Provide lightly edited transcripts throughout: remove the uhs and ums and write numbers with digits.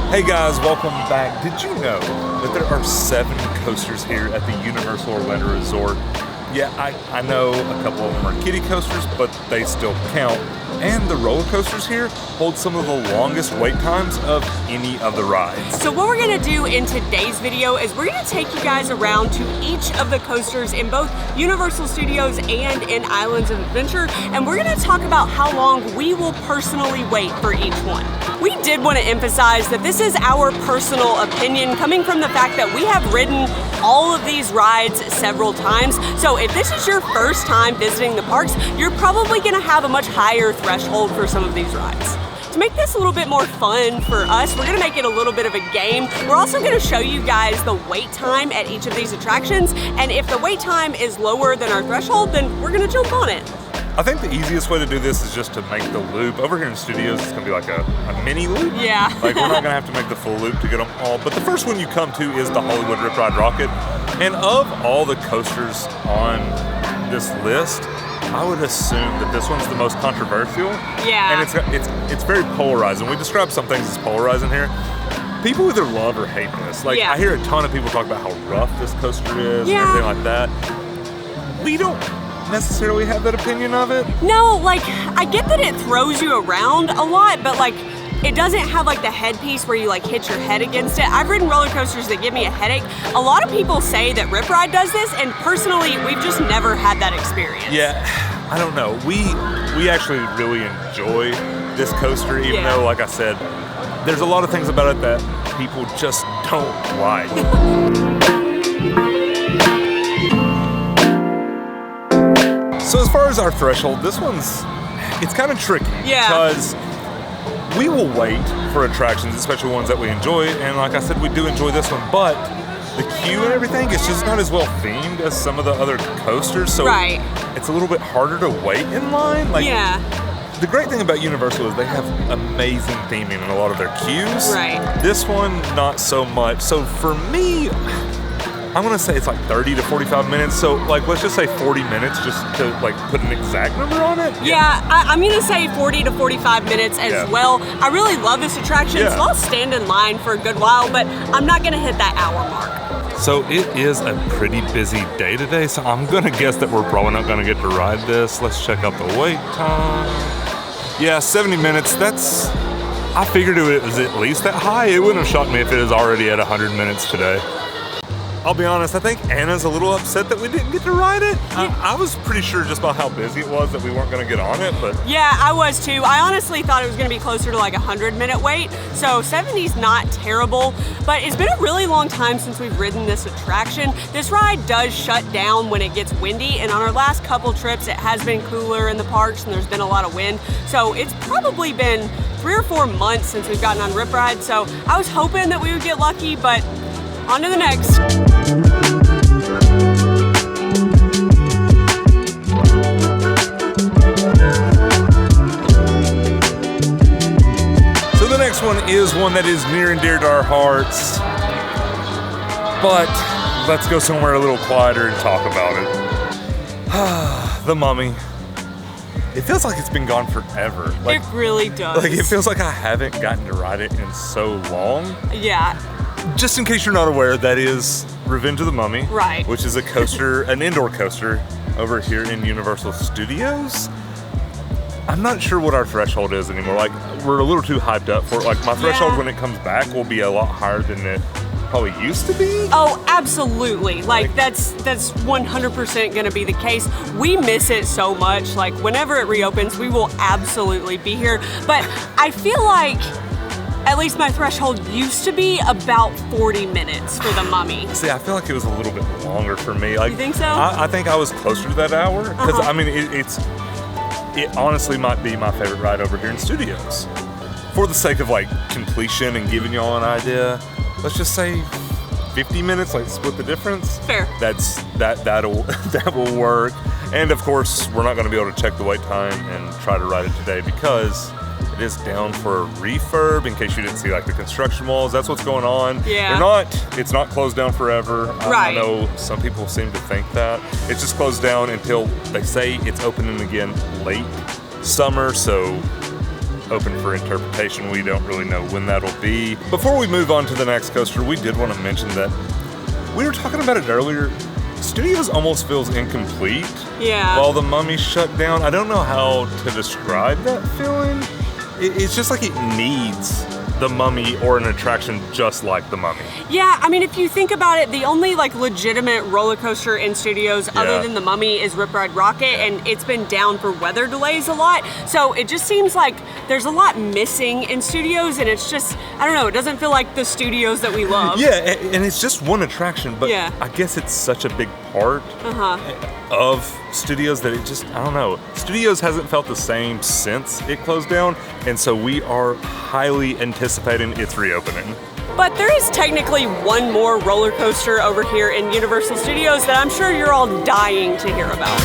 Hey guys, welcome back. Did you know that there are 7 coasters here at the Universal Orlando Resort? Yeah, I know a couple of them are kiddie coasters, but they still count. And the roller coasters here hold some of the longest wait times of any of the rides. So what we're gonna do in today's video is we're gonna take you guys around to each of the coasters in both Universal Studios and in Islands of Adventure, and we're gonna talk about how long we will personally wait for each one. We did want to emphasize that this is our personal opinion coming from the fact that we have ridden all of these rides several times. So if this is your first time visiting the parks, you're probably gonna have a much higher threshold for some of these rides. To make this a little bit more fun for us, we're gonna make it a little bit of a game. We're also gonna show you guys the wait time at each of these attractions, and if the wait time is lower than our threshold, then we're gonna jump on it. I think the easiest way to do this is just to make the loop. Over here in Studios, it's gonna be like a mini loop. Yeah. Like we're not gonna have to make the full loop to get them all. But the first one you come to is the Hollywood Ride Rockit. And of all the coasters on this list, I would assume that this one's the most controversial. Yeah. And it's very polarizing. We describe some things as polarizing here. People either love or hate this. Like I hear a ton of people talk about how rough this coaster is and everything like that. We don't necessarily have that opinion of it. No, like I get that it throws you around a lot, but like it doesn't have like the headpiece where you like hit your head against it. I've ridden roller coasters that give me a headache. A lot of people say that Rip Ride does this, and personally, we've just never had that experience. Yeah, I don't know. We actually really enjoy this coaster, even though, like I said, there's a lot of things about it that people just don't like. So as far as our threshold, this one's, it's kind of tricky. Yeah. Because we will wait for attractions, especially ones that we enjoy. And like I said, we do enjoy this one, but the queue and everything, it's just not as well themed as some of the other coasters. So it's a little bit harder to wait in line. Like, the great thing about Universal is they have amazing theming in a lot of their queues. Right. This one, not so much. So for me, I'm gonna say it's like 30 to 45 minutes. So like, let's just say 40 minutes just to like put an exact number on it. Yeah, I'm gonna say 40 to 45 minutes as well. I really love this attraction, so I'll stand in line for a good while, but I'm not gonna hit that hour mark. So it is a pretty busy day today, so I'm gonna guess that we're probably not gonna get to ride this. Let's check out the wait time. Yeah, 70 minutes, that's, I figured it was at least that high. It wouldn't have shocked me if it was already at 100 minutes today. I'll be honest, I think Anna's a little upset that we didn't get to ride it. I was pretty sure just by how busy it was that we weren't gonna get on it, but. Yeah, I was too. I honestly thought it was gonna be closer to like a 100-minute wait, so 70's not terrible, but it's been a really long time since we've ridden this attraction. This ride does shut down when it gets windy, and on our last couple trips, it has been cooler in the parks and there's been a lot of wind, so it's probably been 3 or 4 months since we've gotten on Rip Ride, so I was hoping that we would get lucky, but on to the next. So the next one is one that is near and dear to our hearts, but let's go somewhere a little quieter and talk about it. The Mummy. It feels like it's been gone forever. Like, it really does. Like it feels like I haven't gotten to ride it in so long. Yeah. Just in case you're not aware, that is Revenge of the Mummy, right? Which is a coaster, an indoor coaster over here in Universal Studios. I'm not sure what our threshold is anymore. Like, we're a little too hyped up for it. Like, my threshold when it comes back will be a lot higher than it probably used to be. Oh, absolutely. Like that's 100% gonna be the case. We miss it so much. Like, whenever it reopens, we will absolutely be here. But I feel like at least my threshold used to be about 40 minutes for the Mummy. See, I feel like it was a little bit longer for me. Like, you think so? I think I was closer to that hour. Because, I mean, it honestly might be my favorite ride over here in Studios. For the sake of, like, completion and giving y'all an idea, let's just say 50 minutes, like, split the difference. Fair. That will work. And, of course, we're not going to be able to check the wait time and try to ride it today because it is down for a refurb, in case you didn't see like the construction walls. That's what's going on. Yeah. It's not closed down forever. Right. I know some people seem to think that. It's just closed down until they say it's opening again late summer, so open for interpretation. We don't really know when that'll be. Before we move on to the next coaster, we did want to mention that we were talking about it earlier. Studios almost feels incomplete. Yeah. While the Mummy shut down. I don't know how to describe that feeling. It's just like it needs the Mummy or an attraction just like the Mummy. Yeah, I mean, if you think about it, the only like legitimate roller coaster in studios other than the Mummy is Ride Rockit, and it's been down for weather delays a lot. So it just seems like there's a lot missing in studios, and it's just, I don't know, it doesn't feel like the studios that we love. Yeah, and it's just one attraction, but yeah. I guess it's such a big part of studios that it just, I don't know. Studios hasn't felt the same since it closed down, and so we are highly anticipating its reopening. But there is technically one more roller coaster over here in Universal Studios that I'm sure you're all dying to hear about.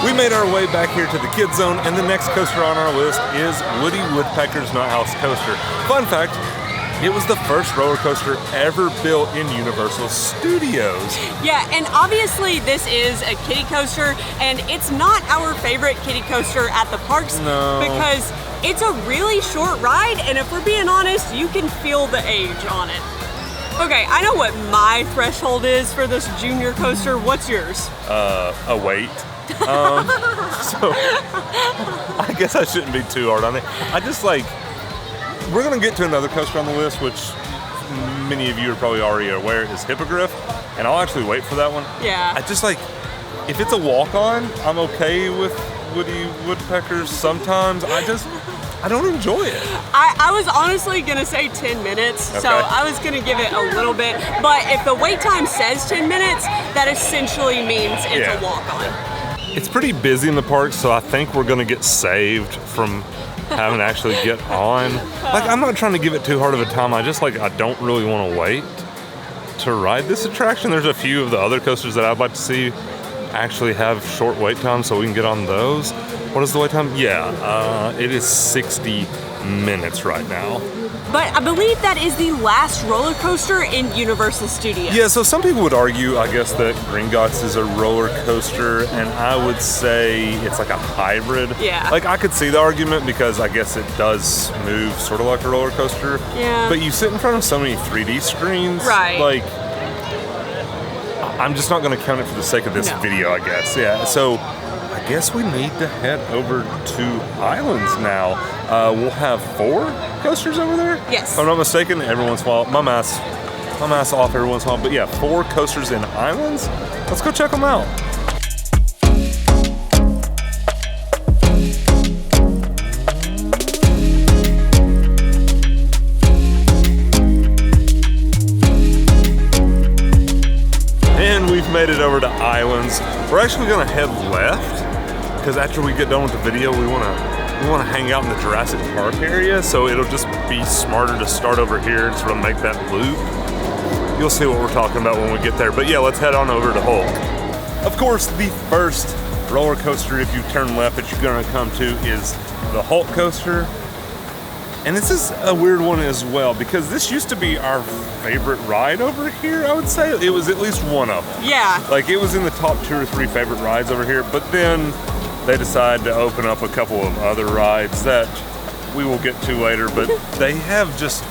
We made our way back here to the Kids Zone, and the next coaster on our list is Woody Woodpecker's Nut House Coaster. Fun fact, it was the first roller coaster ever built in Universal Studios. Yeah, and obviously this is a kiddie coaster, and it's not our favorite kiddie coaster at the parks because it's a really short ride, and if we're being honest, you can feel the age on it. Okay, I know what my threshold is for this junior coaster. What's yours? A wait. So I guess I shouldn't be too hard on it. I just like, we're gonna get to another coaster on the list, which many of you are probably already aware is Hippogriff, and I'll actually wait for that one. Yeah. I just like, if it's a walk-on, I'm okay with Woody Woodpeckers sometimes. I don't enjoy it. I was honestly gonna say 10 minutes, so I was gonna give it a little bit, but if the wait time says 10 minutes, that essentially means it's a walk-on. It's pretty busy in the park, so I think we're gonna get saved from having to actually get on. Like, I'm not trying to give it too hard of a time. I don't really want to wait to ride this attraction. There's a few of the other coasters that I'd like to see actually have short wait times so we can get on those. What is the wait time? Yeah, it is 60 minutes right now. But I believe that is the last roller coaster in Universal Studios. Yeah, so some people would argue, I guess, that Gringotts is a roller coaster, and I would say it's like a hybrid. Yeah. Like, I could see the argument because I guess it does move sort of like a roller coaster. Yeah. But you sit in front of so many 3D screens. Right. Like, I'm just not going to count it for the sake of this video, I guess. Yeah, so I guess we need to head over to Islands now. We'll have 4 coasters over there? Yes. If I'm not mistaken, every once in a while. My math's off every once in a while. But yeah, 4 coasters in Islands. Let's go check them out. And we've made it over to Islands. We're actually gonna head left because after we get done with the video, we wanna hang out in the Jurassic Park area, so it'll just be smarter to start over here and sort of make that loop. You'll see what we're talking about when we get there. But yeah, let's head on over to Hulk. Of course, the first roller coaster, if you turn left, that you're gonna come to is the Hulk coaster. And this is a weird one as well, because this used to be our favorite ride over here, I would say. It was at least one of them. Yeah. Like, it was in the top 2 or 3 favorite rides over here, but then they decided to open up a couple of other rides that we will get to later, but they have just,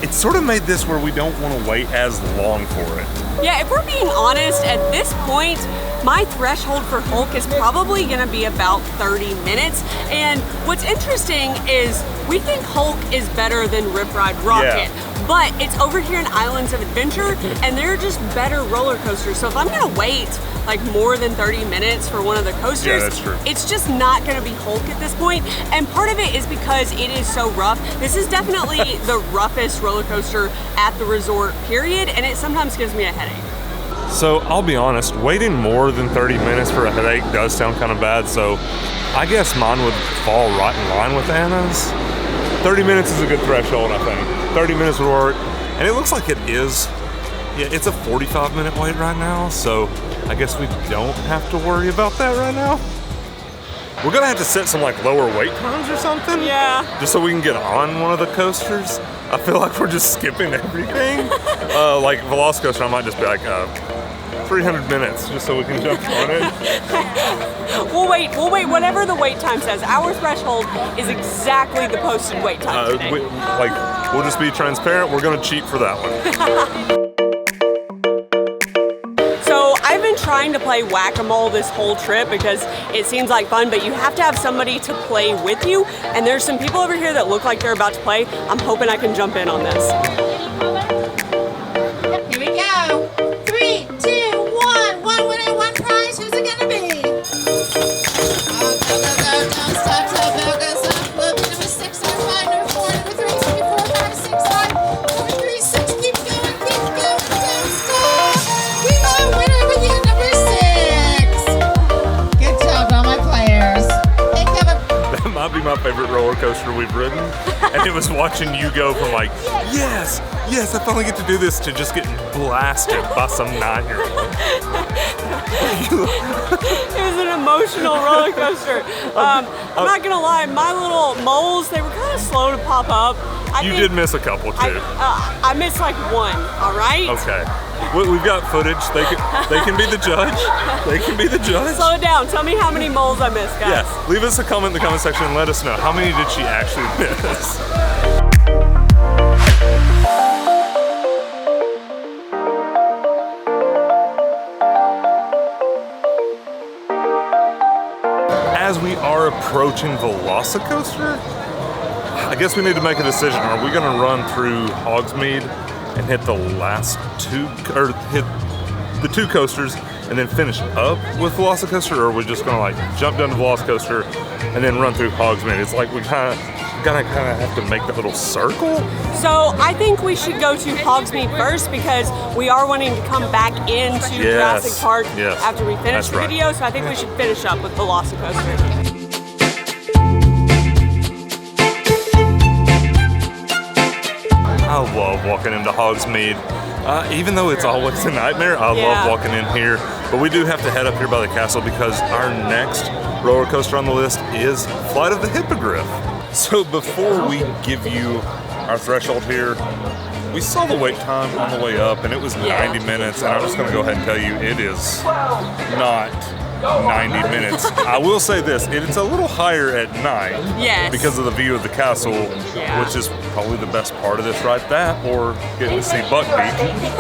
it's sort of made this where we don't want to wait as long for it. Yeah, if we're being honest, at this point, my threshold for Hulk is probably gonna be about 30 minutes. And what's interesting is we think Hulk is better than Ride Rockit. Yeah. But it's over here in Islands of Adventure, and they're just better roller coasters. So if I'm gonna wait like more than 30 minutes for one of the coasters, that's true. It's just not gonna be Hulk at this point. And part of it is because it is so rough. This is definitely the roughest roller coaster at the resort, period, and it sometimes gives me a headache. So I'll be honest, waiting more than 30 minutes for a headache does sound kind of bad, so I guess mine would fall right in line with Anna's. 30 minutes is a good threshold, I think. 30 minutes would work, and it looks like it is. Yeah, it's a 45-minute wait right now, so I guess we don't have to worry about that right now. We're gonna have to set some like lower wait times or something. Yeah. Just so we can get on one of the coasters. I feel like we're just skipping everything. Like VelociCoaster, I might just be like 300 minutes just so we can jump on it. We'll wait, whatever the wait time says. Our threshold is exactly the posted wait time today. We'll just be transparent. We're gonna cheat for that one. So I've been trying to play whack-a-mole this whole trip because it seems like fun, but you have to have somebody to play with you. And there's some people over here that look like they're about to play. I'm hoping I can jump in on this. Here we go. 3, 2, 1. One winner, one prize. Who's it gonna be? Go, go, go, go. Don't stop, stop, go, go, stop. Look, number 6, number 5, number 4, number 3, number 4, 5, 6, 5. Number 3, 6. Keep going, don't stop. We got a winner with you, number 6. Good job, all my players. Hey, Kevin. That might be my favorite roller coaster we've ridden. And it was watching you go from like, yes, I finally get to do this, to just getting blasted by some 9-year-old. It was an emotional roller coaster. I'm not gonna lie, my little moles, they were kind of slow to pop up. You did miss a couple too. I missed like one, all right? Okay. We've got footage. They can be the judge. They can be the judge. Slow it down. Tell me how many moles I missed, guys. Yeah. Leave us a comment in the comment section and let us know. How many did she actually miss? As we are approaching VelociCoaster, I guess we need to make a decision. Are we going to run through Hogsmeade and hit the last two, or hit the 2 coasters and then finish up with VelociCoaster, or are we just going to like jump down to VelociCoaster and then run through Hogsmeade? It's like we kind of have to make that little circle. So I think we should go to Hogsmeade first because we are wanting to come back into Jurassic Park after we finish the video. So I think we should finish up with VelociCoaster. I love walking into Hogsmeade. Even though it's always a nightmare, I love walking in here. But we do have to head up here by the castle because our next roller coaster on the list is Flight of the Hippogriff. So before we give you our threshold here, we saw the wait time on the way up and it was 90 minutes. And I'm just gonna go ahead and tell you, it is not 90 minutes. I will say this, it's a little higher at night because of the view of the castle, which is probably the best part of this, right? That or getting to see Buckbeak.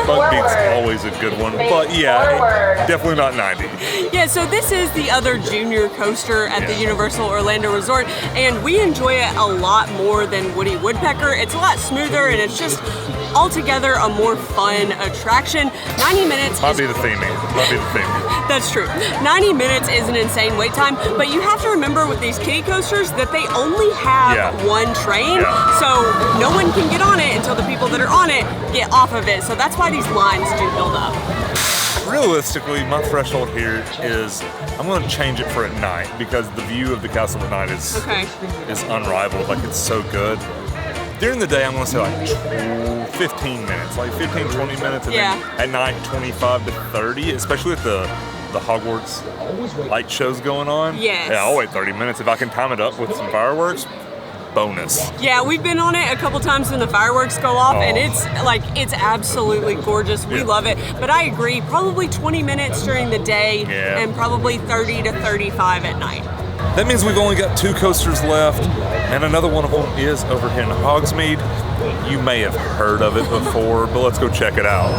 Buckbeak's always a good one, but yeah, definitely not 90. Yeah, so this is the other junior coaster at the Universal Orlando Resort, and we enjoy it a lot more than Woody Woodpecker. It's a lot smoother, and it's just altogether a more fun attraction. 90 minutes might be the theme. That's true. 90 minutes is an insane wait time, but you have to remember with these kiddie coasters that they only have one train, so no one can get on it until the people that are on it get off of it. So that's why these lines do build up. Realistically, my threshold here is I'm going to change it for at night because the view of the castle at night is unrivaled. Like, it's so good. During the day, I'm going to say like 15 minutes, like 15, 20 minutes, and then at night 25 to 30, especially with the Hogwarts light shows going on. Yes. Yeah, I'll wait 30 minutes. If I can time it up with some fireworks, bonus. Yeah, we've been on it a couple times when the fireworks go off, and it's absolutely gorgeous. We love it. But I agree, probably 20 minutes during the day and probably 30 to 35 at night. That means we've only got 2 coasters left, and another one of them is over here in Hogsmeade. You may have heard of it before, but let's go check it out.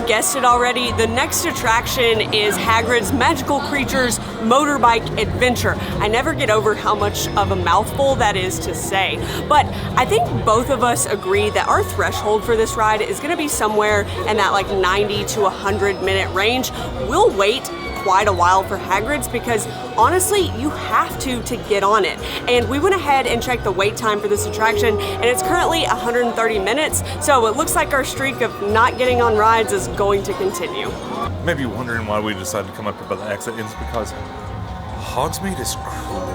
Guessed it already, the next attraction is Hagrid's Magical Creatures Motorbike Adventure. I never get over how much of a mouthful that is to say, but I think both of us agree that our threshold for this ride is going to be somewhere in that like 90 to 100 minute range. We'll wait quite a while for Hagrid's because honestly, you have to get on it. And we went ahead and checked the wait time for this attraction, and it's currently 130 minutes, so it looks like our streak of not getting on rides is going to continue. Maybe wondering why we decided to come up here by the exit, is because Hogsmeade is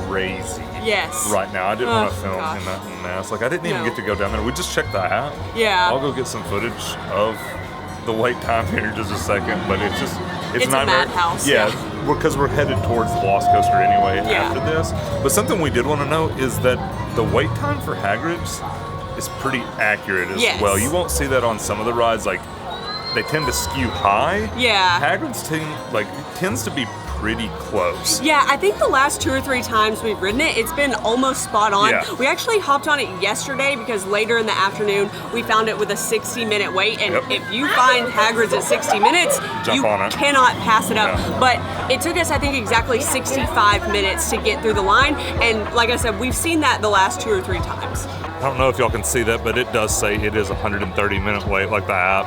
crazy. Yes. right now. I didn't want to film gosh. in that mess. Like, I didn't even No. get to go down there. We just checked the app. Yeah. I'll go get some footage of the wait time here in just a second, but it's It's a nightmare. madhouse, Yeah, yeah. because we're headed towards the VelociCoaster anyway Yeah. after this. But something we did want to know is that the wait time for Hagrid's is pretty accurate as Yes. well. You won't see that on some of the rides. Like, they tend to skew high. Yeah. Hagrid's tends to be pretty close. Yeah, I think the last 2 or 3 times we've ridden it, it's been almost spot on. Yeah. We actually hopped on it yesterday because later in the afternoon we found it with a 60-minute wait, and Yep. if you find Hagrid's at 60 minutes, Jump you on it. cannot pass it up. Yeah. But it took us, I think, exactly 65 minutes to get through the line, and like I said, we've seen that the last 2 or 3 times. I don't know if y'all can see that, but it does say it is a 130-minute wait, like the app.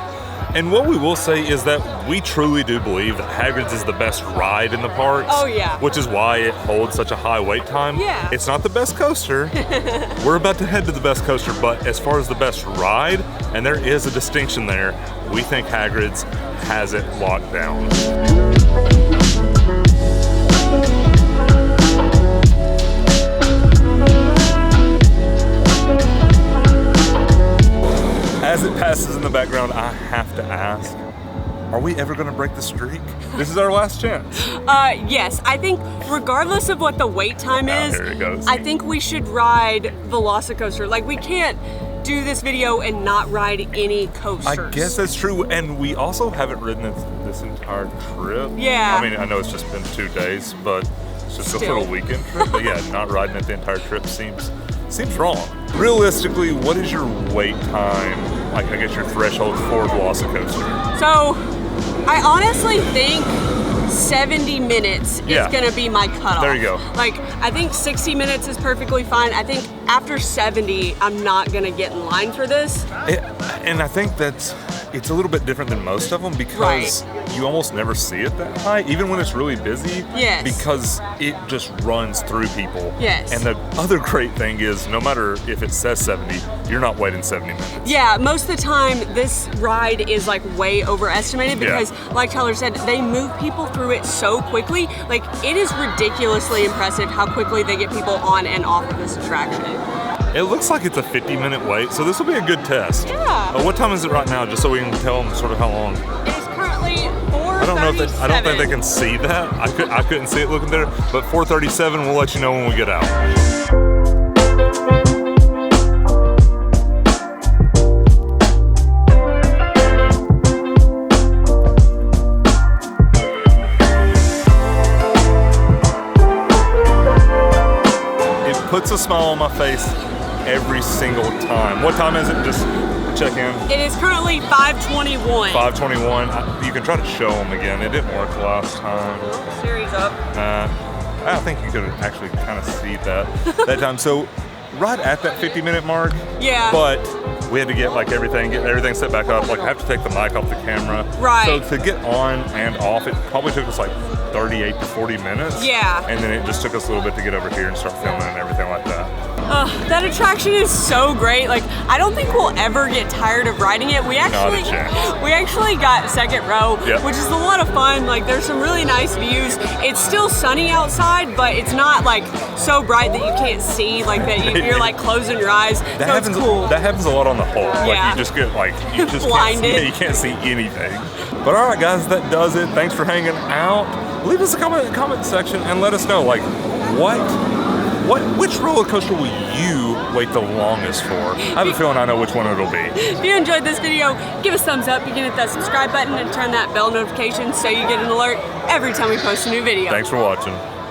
And what we will say is that we truly do believe that Hagrid's is the best ride in the parks. Oh, yeah. Which is why it holds such a high wait time. Yeah. It's not the best coaster. We're about to head to the best coaster, but as far as the best ride, and there is a distinction there, we think Hagrid's has it locked down. As it passes in the background, I have to ask, are we ever going to break the streak? This is our last chance. Yes, I think regardless of what the wait time is, here it goes. I think we should ride VelociCoaster. Like, we can't do this video and not ride any coasters. I guess that's true, and we also haven't ridden this entire trip. Yeah. I mean, I know it's just been 2 days, but it's just Still. a little weekend trip. But yeah, not riding it the entire trip seems wrong. Realistically, what is your wait time? Like, I guess your threshold for VelociCoaster. So, I honestly think 70 minutes Yeah. is gonna be my cutoff. There you go. Like, I think 60 minutes is perfectly fine. I think after 70, I'm not gonna get in line for this. And I think it's a little bit different than most of them because you almost never see it that high, even when it's really busy. Yes. Because it just runs through people. Yes. And the other great thing is, no matter if it says 70, you're not waiting 70 minutes. Yeah, most of the time this ride is like way overestimated because, like Tyler said, they move people through it so quickly. Like, it is ridiculously impressive how quickly they get people on and off of this attraction. It looks like it's a 50-minute wait, so this will be a good test. Yeah. What time is it right now, just so we can tell them sort of how long? It is currently 4:37. I don't think they can see that. I couldn't see it looking there, but 4:37. We'll let you know when we get out. It puts a smile on my face every single time. What time is it? Just check in. It is currently 5:21. 5:21. You can try to show them again. It didn't work last time. Series up. I think you could actually kind of see that time. So right at that 50-minute mark. Yeah. But we had to get everything set back up. Like, I have to take the mic off the camera. Right. So to get on and off, it probably took us like 38 to 40 minutes. Yeah. And then it just took us a little bit to get over here and start filming and everything like that. That attraction is so great. Like, I don't think we'll ever get tired of riding it. We actually got second row, Yep. which is a lot of fun. Like, there's some really nice views. It's still sunny outside, but it's not like so bright that you can't see, like that you're like closing your eyes. That so happens. it's cool. That happens a lot on the whole. Like, Yeah. you just get you just Blinded. you can't see anything. But all right, guys, that does it. Thanks for hanging out. Leave us a comment section and let us know, like, which roller coaster will you wait the longest for? I have a feeling I know which one it'll be. If you enjoyed this video, give us a thumbs up. You can hit that subscribe button and turn that bell notification so you get an alert every time we post a new video. Thanks for watching.